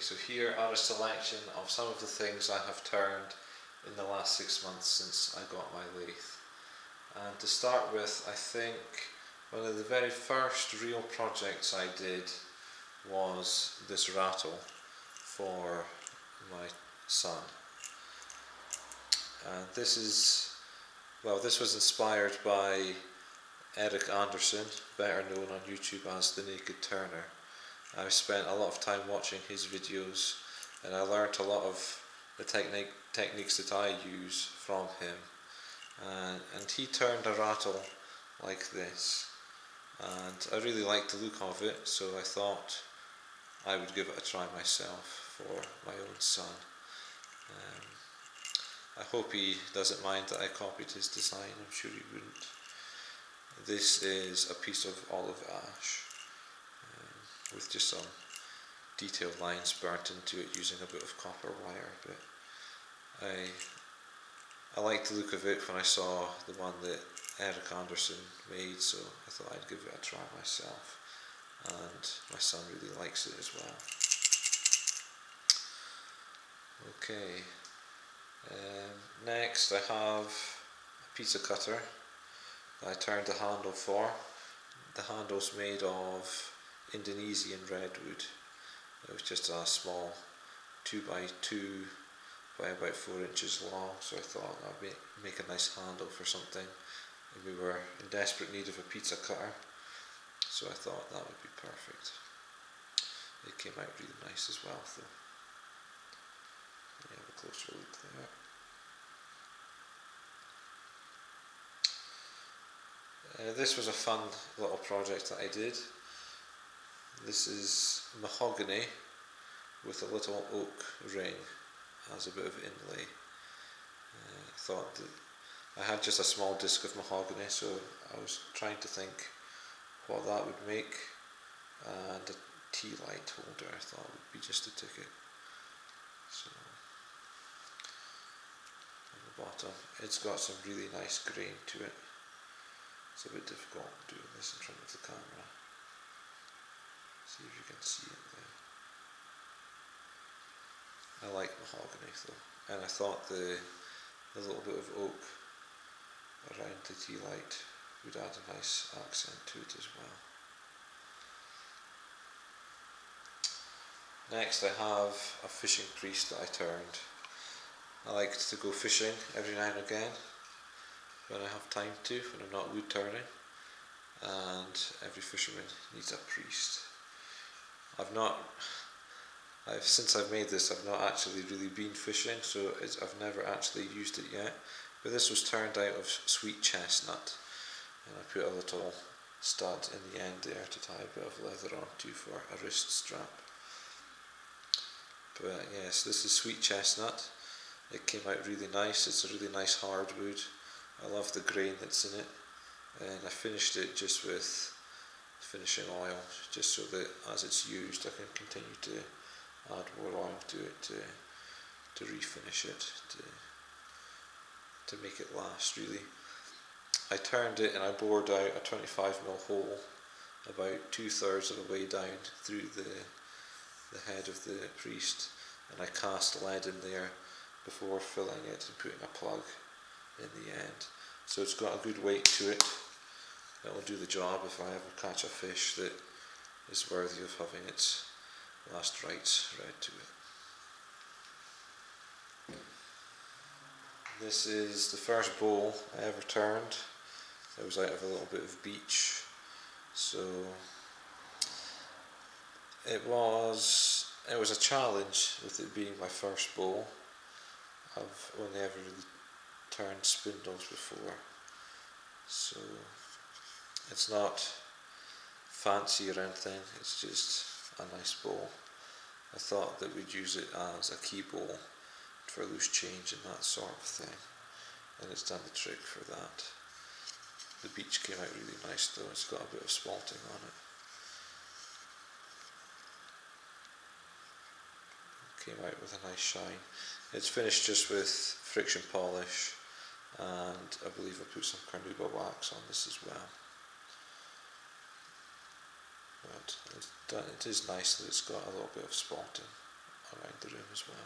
Okay, so here are a selection of some of the things I have turned in the last 6 months since I got my lathe. And to start with, I think one of the very first real projects I did was this rattle for my son. And this was inspired by Erik, better known on YouTube as The Naked Turner. I've spent a lot of time watching his videos and I learnt a lot of the techniques that I use from him. And he turned a rattle like this, and I really liked the look of it, so I thought I would give it a try myself for my own son. I hope he doesn't mind that I copied his design, I'm sure he wouldn't. This is a piece of olive ash with just some detailed lines burnt into it using a bit of copper wire, but I liked the look of it when I saw the one that Erik made, so I thought I'd give it a try myself, and my son really likes it as well. Okay, next I have a pizza cutter that I turned the handle for. The handle's made of Indonesian Rosewood. It was just a small 2x2 by about 4 inches long, so I thought that would make a nice handle for something. And we were in desperate need of a pizza cutter, so I thought that would be perfect. It came out really nice as well though. Let me have a closer look there. This was a fun little project that I did. This is mahogany with a little oak ring as a bit of inlay. I thought that I had just a small disc of mahogany, so I was trying to think what that would make, and a tea light holder I thought would be just the ticket. So on the bottom it's got some really nice grain to it. It's a bit difficult doing this in front of the camera. See if you can see it there. I like mahogany though, and I thought the little bit of oak around the tea light would add a nice accent to it as well. Next I have a fishing priest that I turned. I like to go fishing every now and again when I have time to, when I'm not wood turning, and every fisherman needs a priest. Since I've made this, I've not actually really been fishing, so I've never actually used it yet. But this was turned out of Sweet Chestnut, and I put a little stud in the end there to tie a bit of leather onto for a wrist strap. But yes, this is Sweet Chestnut. It came out really nice. It's a really nice hardwood. I love the grain that's in it, and I finished it just with finishing oil, just so that as it's used I can continue to add more oil to it to refinish it, to make it last really. I turned it and I bored out a 25mm hole about 2/3 of the way down through the head of the priest, and I cast lead in there before filling it and putting a plug in the end. So it's got a good weight to it. It'll do the job if I ever catch a fish that is worthy of having its last rites read to it. This is the first bowl I ever turned. It was out of a little bit of beech, so it was a challenge with it being my first bowl. I've only ever really turned spindles before, so it's not fancy or anything, it's just a nice bowl. I thought that we'd use it as a key bowl for loose change and that sort of thing, and it's done the trick for that. The beech came out really nice though, it's got a bit of spalting on it. Came out with a nice shine. It's finished just with friction polish, and I believe I put some carnauba wax on this as well. But it is nice that it's got a little bit of spalting around the room as well.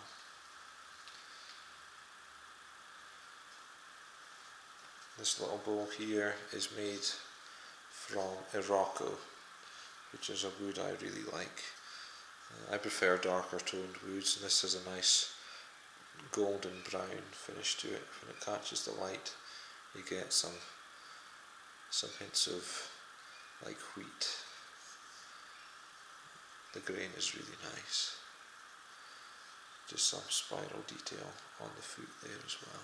This little bowl here is made from Iroko, which is a wood I really like. I prefer darker toned woods, and this has a nice golden brown finish to it. When it catches the light, you get some hints of like wheat. The grain is really nice. Just some spiral detail on the foot there as well,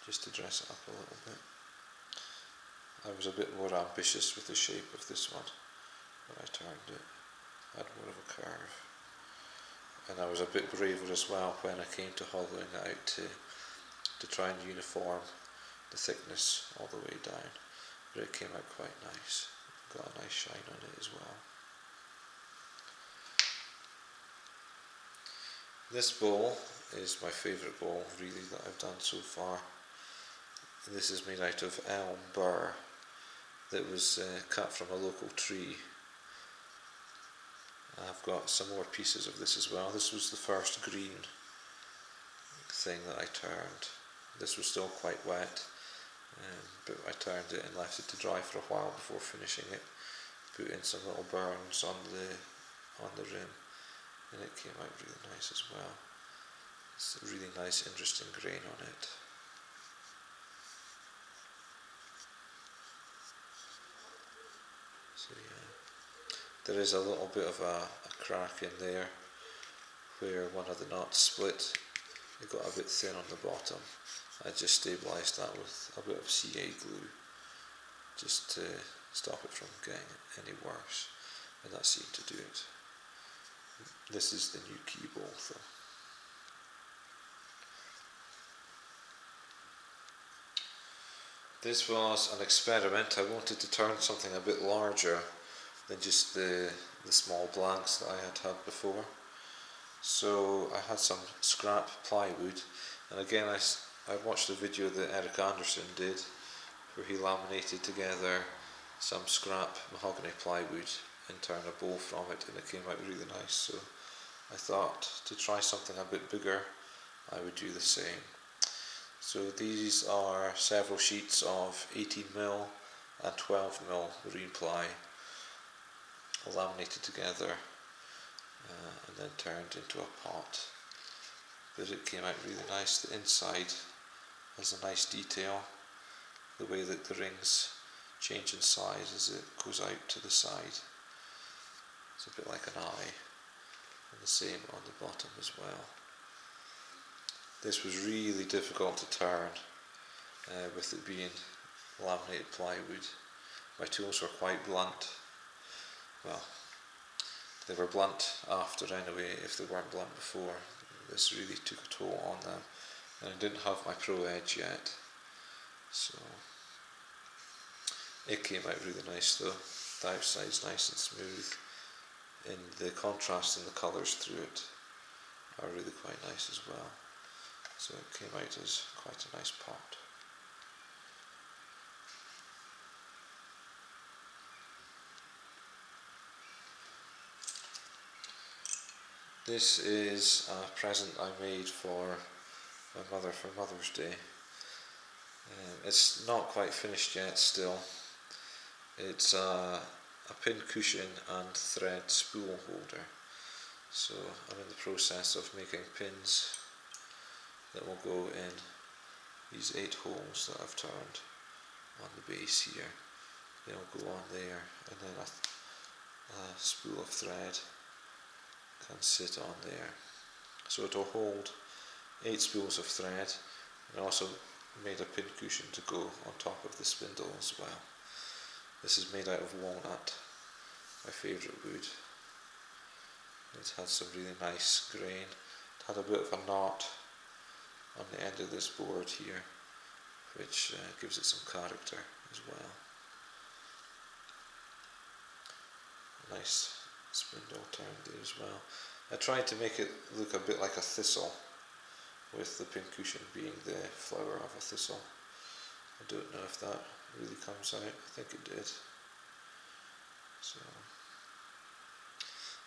just to dress it up a little bit. I was a bit more ambitious with the shape of this one when I turned it. Had more of a curve. And I was a bit braver as well when I came to hollowing it out to try and uniform the thickness all the way down. But it came out quite nice. Got a nice shine on it as well. This bowl is my favourite bowl really that I've done so far. And this is made out of elm burr that was cut from a local tree. I've got some more pieces of this as well. This was the first green thing that I turned. This was still quite wet, but I turned it and left it to dry for a while before finishing it. Put in some little burns on the rim, and it came out really nice as well. It's a really nice, interesting grain on it. So yeah, there is a little bit of a crack in there where one of the knots split. It got a bit thin on the bottom. I just stabilised that with a bit of CA glue just to stop it from getting any worse, and that seemed to do it. This is the new key bowl though. This was an experiment. I wanted to turn something a bit larger than just the small blanks that I had before. So I had some scrap plywood, and again I watched a video that Erik did where he laminated together some scrap mahogany plywood and turned a bowl from it, and it came out really nice. So I thought to try something a bit bigger I would do the same. So these are several sheets of 18mm and 12mm marine ply laminated together and then turned into a pot. But it came out really nice. The inside has a nice detail, the way that the rings change in size as it goes out to the side. It's a bit like an eye, and the same on the bottom as well. This was really difficult to turn with it being laminated plywood. My tools were quite blunt. Well, they were blunt after anyway, if they weren't blunt before. This really took a toll on them, and I didn't have my pro edge yet. So it came out really nice though. The outside's nice and smooth, and the contrast in the colours through it are really quite nice as well. So it came out as quite a nice pot. This is a present I made for my mother for Mother's Day. It's not quite finished yet still. It's a pin cushion and thread spool holder. So I'm in the process of making pins that will go in these 8 holes that I've turned on the base here. They'll go on there, and then a spool of thread can sit on there. So it'll hold 8 spools of thread, and I also made a pin cushion to go on top of the spindle as well. This is made out of walnut, my favourite wood. It has some really nice grain. It had a bit of a knot on the end of this board here, which gives it some character as well. Nice spindle turned there as well. I tried to make it look a bit like a thistle, with the pin cushion being the flower of a thistle. I don't know if that really comes out. I think it did. So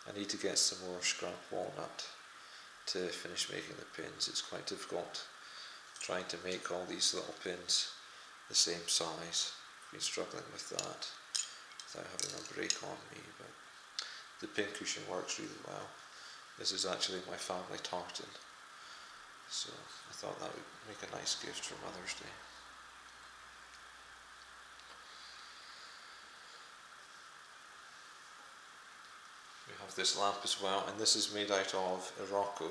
I need to get some more scrap walnut to finish making the pins. It's quite difficult trying to make all these little pins the same size. I've been struggling with that without having a break on me, but the pin cushion works really well. This is actually my family tartan, so I thought that would make a nice gift for Mother's Day. We have this lamp as well, and this is made out of Iroko.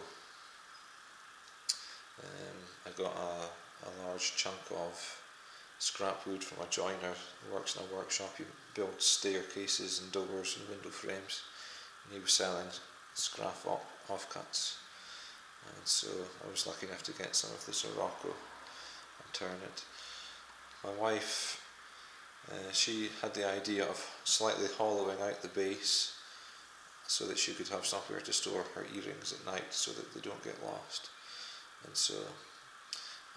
I got a large chunk of scrap wood from a joiner who works in a workshop. He builds staircases and doors and window frames, and he was selling scrap offcuts, and so I was lucky enough to get some of this Iroko and turn it. My wife, she had the idea of slightly hollowing out the base so that she could have somewhere to store her earrings at night so that they don't get lost. And so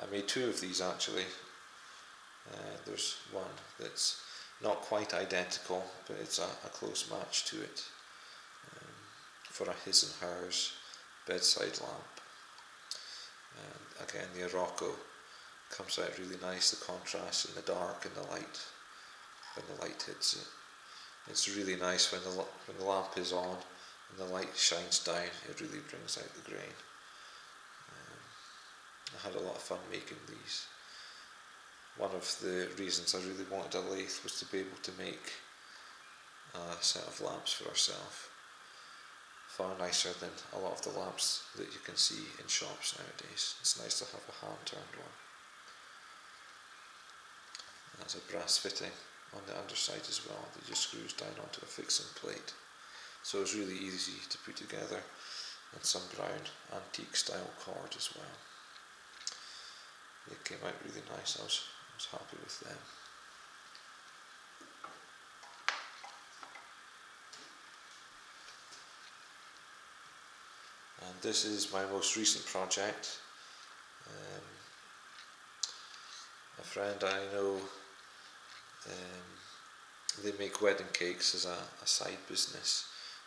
I made two of these actually. There's one that's not quite identical, but it's a close match to it, for a his and hers bedside lamp. And again, the Iroko comes out really nice, the contrast in the dark and the light when the light hits it. It's really nice when the lamp is on and the light shines down. It really brings out the grain. I had a lot of fun making these. One of the reasons I really wanted a lathe was to be able to make a set of lamps for ourselves. Far nicer than a lot of the lamps that you can see in shops nowadays. It's nice to have a hand-turned one. There's a brass fitting on the underside as well that just screws down onto a fixing plate. So it's really easy to put together, and some brown antique style cord as well. They came out really nice. I was happy with them. And this is my most recent project. A friend I know, they make wedding cakes as a side business,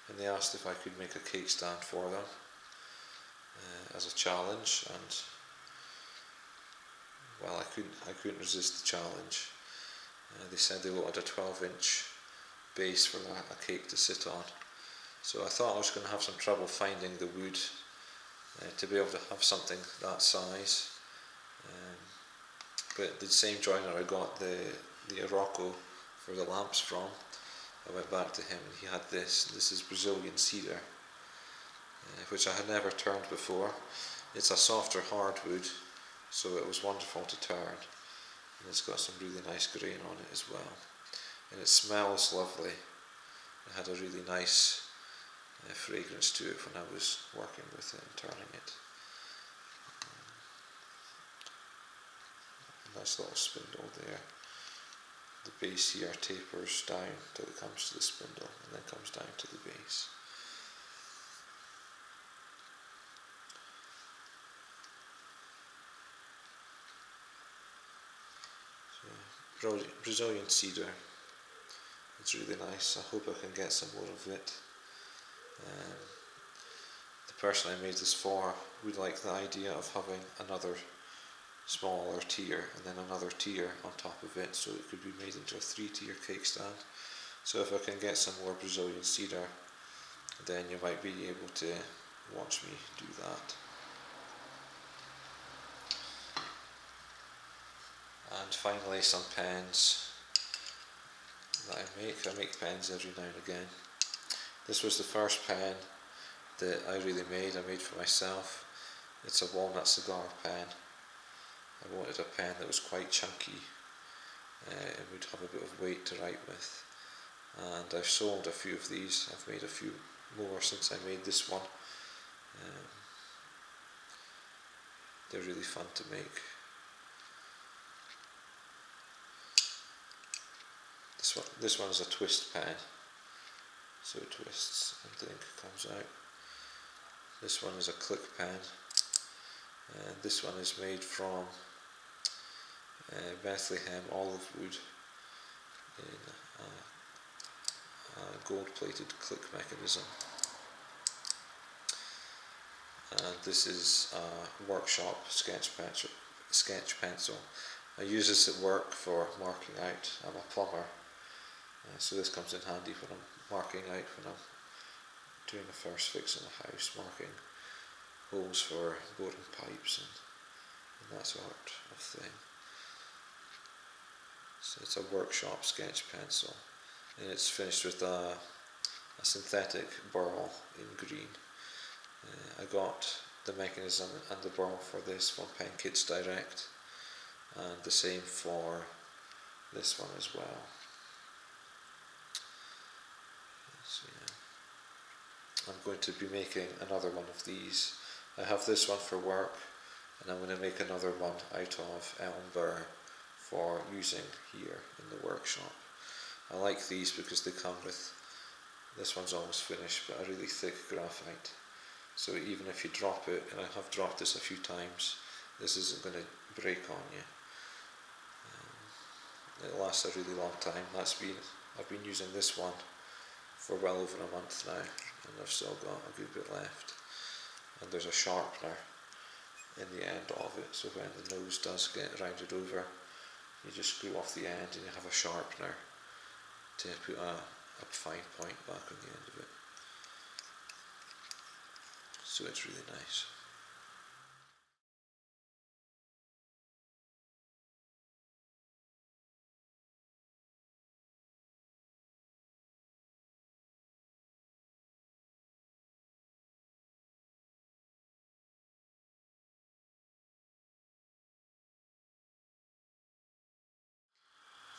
and they asked if I could make a cake stand for them as a challenge, and well, I couldn't resist the challenge. They said they wanted a 12-inch base for a cake to sit on, so I thought I was going to have some trouble finding the wood to be able to have something that size, but the same joiner I got the Iroko for the lamps from, I went back to him and he had this. This is Brazilian Cedar, which I had never turned before. It's a softer hardwood, so it was wonderful to turn, and it's got some really nice grain on it as well, and it smells lovely. It had a really nice fragrance to it when I was working with it and turning it. A nice little spindle there. The base here tapers down till it comes to the spindle and then comes down to the base. Brazilian Cedar. It's really nice. I hope I can get some more of it. The person I made this for would like the idea of having another smaller tier and then another tier on top of it, so it could be made into a 3-tier cake stand. So if I can get some more Brazilian Cedar, then you might be able to watch me do that. And finally, some pens that I make pens every now and again. This was the first pen that I really made. I made for myself. It's a Walnut Cigar Pen. I wanted a pen that was quite chunky and would have a bit of weight to write with. And I've sold a few of these. I've made a few more since I made this one. They're really fun to make. This one is a twist pen, so it twists and the ink comes out. This one is a click pen, and this one is made from Bethlahem Olive Wood in a gold-plated click mechanism. and this is a workshop sketch pencil. I use this at work for marking out. I'm a plumber, so this comes in handy when I'm marking out, when I'm doing the first fix in the house, marking holes for boring pipes and that sort of thing. So it's a workshop sketch pencil, and it's finished with a synthetic burl in green. I got the mechanism and the burl for this from Pen Kits Direct, and the same for this one as well. So yeah, I'm going to be making another one of these. I have this one for work, and I'm going to make another one out of elm burr for using here in the workshop. I like these because they come with, this one's almost finished, but a really thick graphite. So even if you drop it, and I have dropped this a few times, this isn't going to break on you. It lasts a really long time. I've been using this one for well over a month now, and I've still got a good bit left. And there's a sharpener in the end of it, so when the nose does get rounded over, you just screw off the end and you have a sharpener to put a fine point back on the end of it. So it's really nice.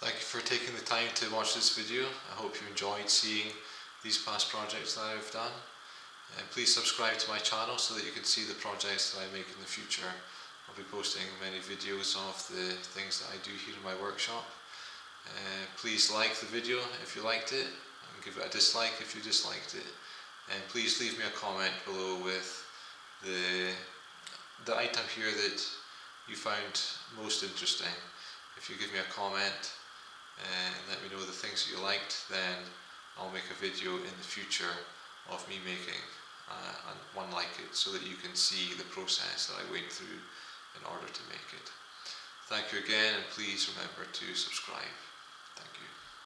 Thank you for taking the time to watch this video. I hope you enjoyed seeing these past projects that I've done. And please subscribe to my channel so that you can see the projects that I make in the future. I'll be posting many videos of the things that I do here in my workshop. Please like the video if you liked it, and give it a dislike if you disliked it. And please leave me a comment below with the item here that you found most interesting. If you give me a comment and let me know the things that you liked, then I'll make a video in the future of me making one like it, so that you can see the process that I went through in order to make it. Thank you again, and please remember to subscribe.